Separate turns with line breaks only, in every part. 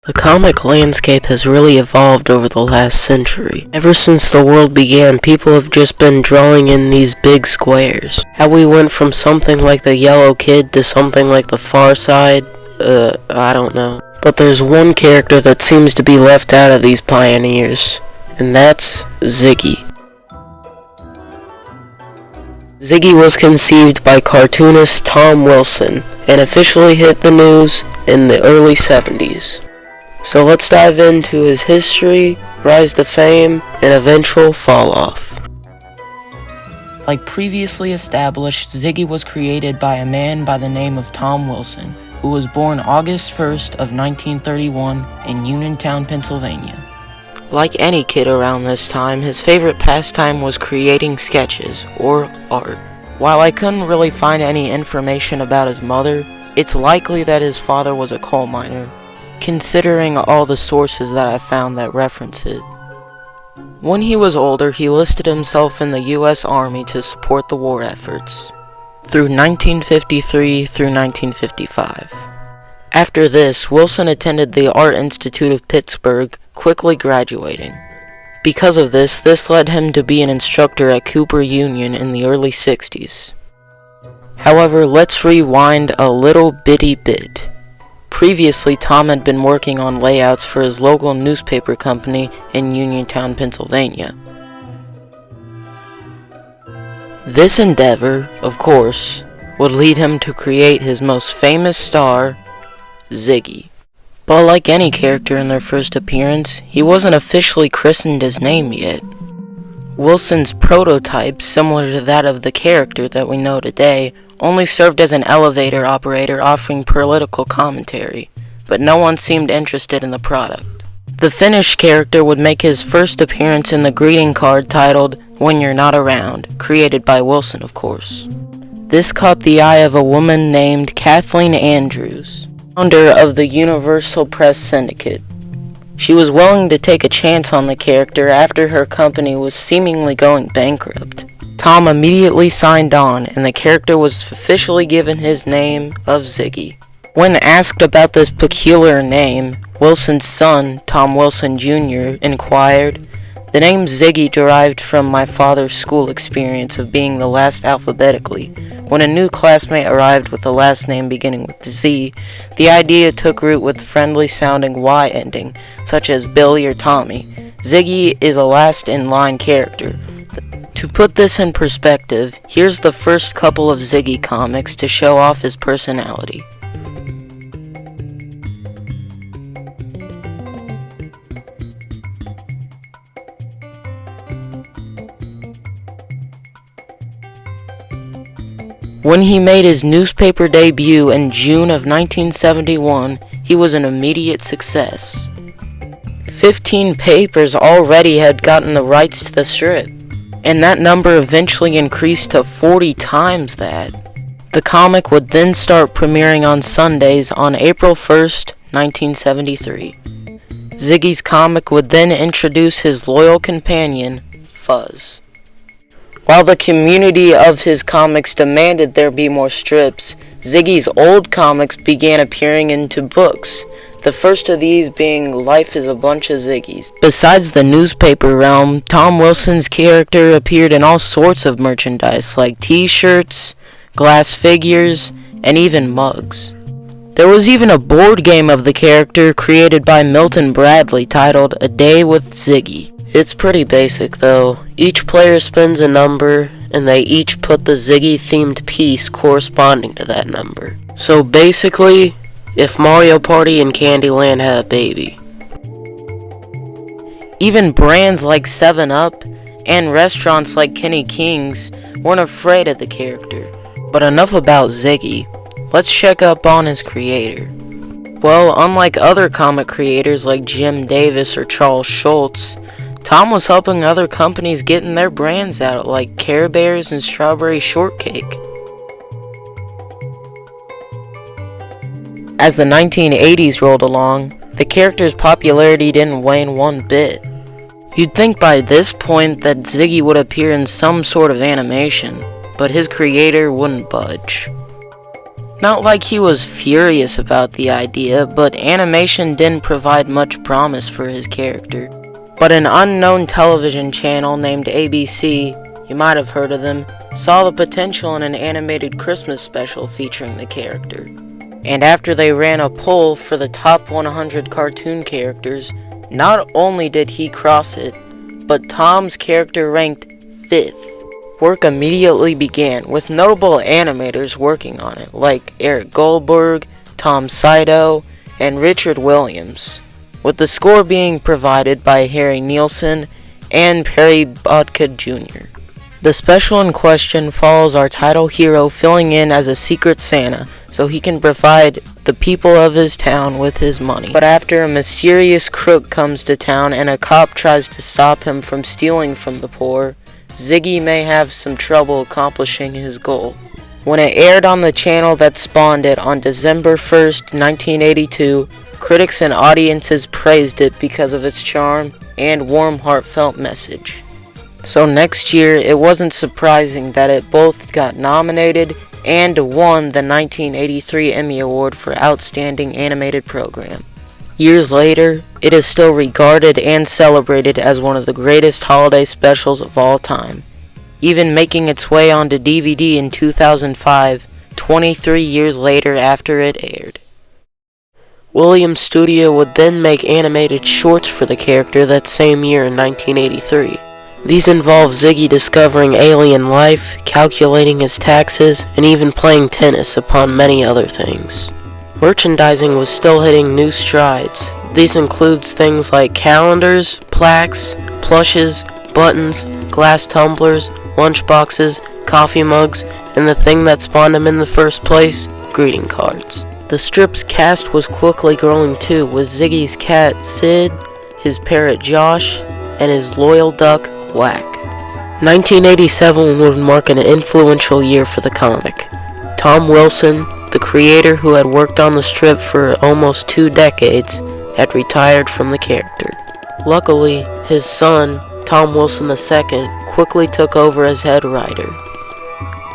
The comic landscape has really evolved over the last century. Ever since the world began, people have just been drawing in these big squares. How we went from something like the Yellow Kid to something like the Far Side, I don't know. But there's one character that seems to be left out of these pioneers, and that's Ziggy. Ziggy was conceived by cartoonist Tom Wilson and officially hit the news in the early 70s. So let's dive into his history, rise to fame, and eventual fall off. Like previously established, Ziggy was created by a man by the name of Tom Wilson, who was born August 1st of 1931 in Uniontown, Pennsylvania. Like any kid around this time, his favorite pastime was creating sketches, or art. While I couldn't really find any information about his mother, it's likely that his father was a coal miner, considering all the sources that I found that reference it. When he was older, he enlisted himself in the U.S. Army to support the war efforts, through 1953 through 1955. After this, Wilson attended the Art Institute of Pittsburgh, quickly graduating. Because of this led him to be an instructor at Cooper Union in the early 60s. However, let's rewind a little bitty bit. Previously, Tom had been working on layouts for his local newspaper company in Uniontown, Pennsylvania. This endeavor, of course, would lead him to create his most famous star, Ziggy. But like any character in their first appearance, he wasn't officially christened his name yet. Wilson's prototype, similar to that of the character that we know today, only served as an elevator operator offering political commentary, but no one seemed interested in the product. The finished character would make his first appearance in the greeting card titled "When You're Not Around," created by Wilson, of course. This caught the eye of a woman named Kathleen Andrews, founder of the Universal Press Syndicate. She was willing to take a chance on the character after her company was seemingly going bankrupt. Tom immediately signed on, and the character was officially given his name of Ziggy. When asked about this peculiar name, Wilson's son, Tom Wilson Jr., inquired, "The name Ziggy derived from my father's school experience of being the last alphabetically. When a new classmate arrived with a last name beginning with Z, the idea took root with friendly-sounding Y ending, such as Billy or Tommy. Ziggy is a last-in-line character." To put this in perspective, here's the first couple of Ziggy comics to show off his personality. When he made his newspaper debut in June of 1971, he was an immediate success. 15 papers already had gotten the rights to the strip, and that number eventually increased to 40 times that. The comic would then start premiering on Sundays on April 1st, 1973. Ziggy's comic would then introduce his loyal companion, Fuzz. While the community of his comics demanded there be more strips, Ziggy's old comics began appearing into books, the first of these being Life is a Bunch of Ziggies. Besides the newspaper realm, Tom Wilson's character appeared in all sorts of merchandise like t-shirts, glass figures, and even mugs. There was even a board game of the character created by Milton Bradley titled A Day with Ziggy. It's pretty basic though. Each player spins a number, and they each put the Ziggy-themed piece corresponding to that number. So basically, if Mario Party and Candyland had a baby. Even brands like 7-Up and restaurants like Kenny King's weren't afraid of the character. But enough about Ziggy. Let's check up on his creator. Well, unlike other comic creators like Jim Davis or Charles Schultz, Tom was helping other companies getting their brands out like Care Bears and Strawberry Shortcake. As the 1980s rolled along, the character's popularity didn't wane one bit. You'd think by this point that Ziggy would appear in some sort of animation, but his creator wouldn't budge. Not like he was furious about the idea, but animation didn't provide much promise for his character. But an unknown television channel named ABC, you might have heard of them, saw the potential in an animated Christmas special featuring the character. And after they ran a poll for the top 100 cartoon characters, not only did he cross it, but Tom's character ranked 5th. Work immediately began, with notable animators working on it, like Eric Goldberg, Tom Saito, and Richard Williams, with the score being provided by Harry Nielsen and Perry Bodka Jr. The special in question follows our title hero filling in as a secret Santa so he can provide the people of his town with his money. But after a mysterious crook comes to town and a cop tries to stop him from stealing from the poor, Ziggy may have some trouble accomplishing his goal. When it aired on the channel that spawned it on December 1st, 1982, critics and audiences praised it because of its charm and warm, heartfelt message. So next year, it wasn't surprising that it both got nominated and won the 1983 Emmy Award for Outstanding Animated Program. Years later, it is still regarded and celebrated as one of the greatest holiday specials of all time, even making its way onto DVD in 2005, 23 years later after it aired. Williams Studio would then make animated shorts for the character that same year in 1983. These involve Ziggy discovering alien life, calculating his taxes, and even playing tennis, upon many other things. Merchandising was still hitting new strides. These includes things like calendars, plaques, plushes, buttons, glass tumblers, lunchboxes, coffee mugs, and the thing that spawned them in the first place, greeting cards. The strip's cast was quickly growing too, with Ziggy's cat Sid, his parrot Josh, and his loyal duck Whack. 1987 would mark an influential year for the comic. Tom Wilson, the creator who had worked on the strip for almost 2 decades, had retired from the character. Luckily, his son, Tom Wilson II, quickly took over as head writer.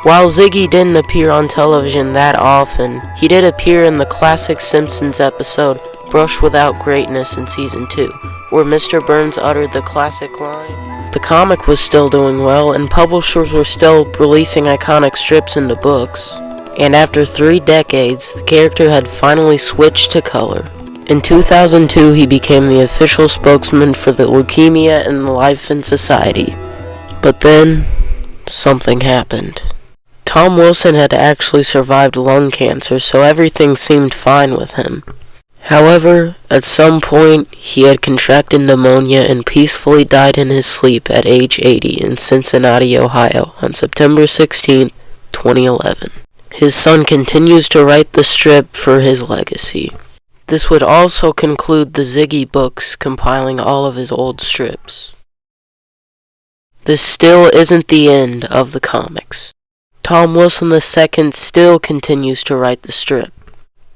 While Ziggy didn't appear on television that often, he did appear in the classic Simpsons episode Brush Without Greatness in Season 2, where Mr. Burns uttered the classic line. The comic was still doing well, and publishers were still releasing iconic strips into books. And after 3 decades, the character had finally switched to color. In 2002, he became the official spokesman for the Leukemia and Life in Society. But then, something happened. Tom Wilson had actually survived lung cancer, so everything seemed fine with him. However, at some point, he had contracted pneumonia and peacefully died in his sleep at age 80 in Cincinnati, Ohio, on September 16, 2011. His son continues to write the strip for his legacy. This would also conclude the Ziggy books compiling all of his old strips. This still isn't the end of the comics. Tom Wilson II still continues to write the strip.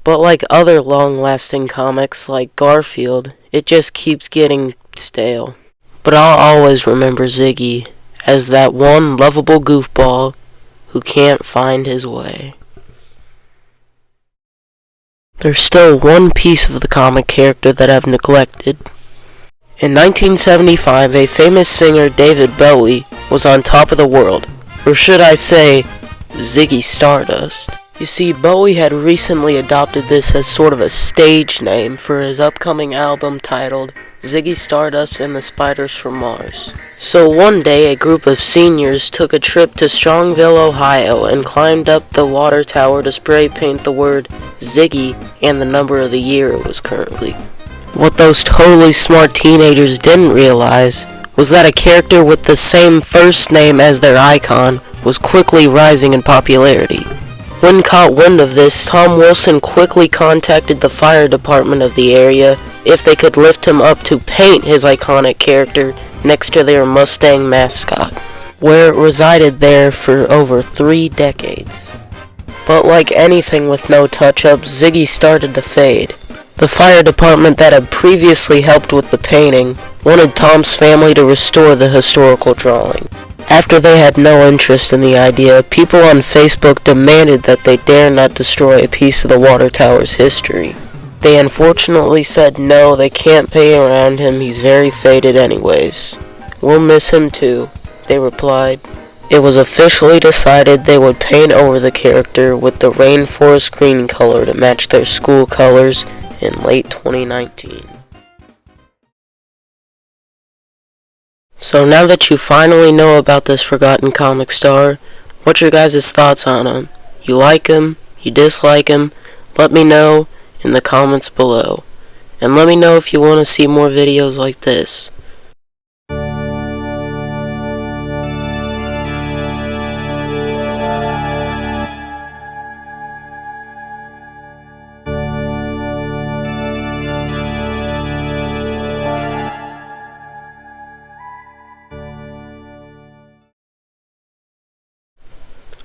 But like other long-lasting comics like Garfield, it just keeps getting stale. But I'll always remember Ziggy as that one lovable goofball who can't find his way. There's still one piece of the comic character that I've neglected. In 1975, a famous singer, David Bowie, was on top of the world, or should I say, Ziggy Stardust. You see, Bowie had recently adopted this as sort of a stage name for his upcoming album titled Ziggy Stardust and the Spiders from Mars. So one day, a group of seniors took a trip to Strongville, Ohio, and climbed up the water tower to spray paint the word Ziggy and the number of the year it was currently. What those totally smart teenagers didn't realize was that a character with the same first name as their icon was quickly rising in popularity. When caught wind of this, Tom Wilson quickly contacted the fire department of the area if they could lift him up to paint his iconic character next to their Mustang mascot, where it resided there for over 3 decades. But like anything with no touch-ups, Ziggy started to fade. The fire department that had previously helped with the painting wanted Tom's family to restore the historical drawing. After they had no interest in the idea, people on Facebook demanded that they dare not destroy a piece of the water tower's history. They unfortunately said no, they can't pay around him, he's very faded anyways. We'll miss him too, they replied. It was officially decided they would paint over the character with the rainforest green color to match their school colors in late 2019. So now that you finally know about this forgotten comic star, what's your guys' thoughts on him? You like him? You dislike him? Let me know in the comments below. And let me know if you want to see more videos like this.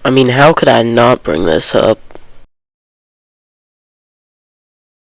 I mean, how could I not bring this up?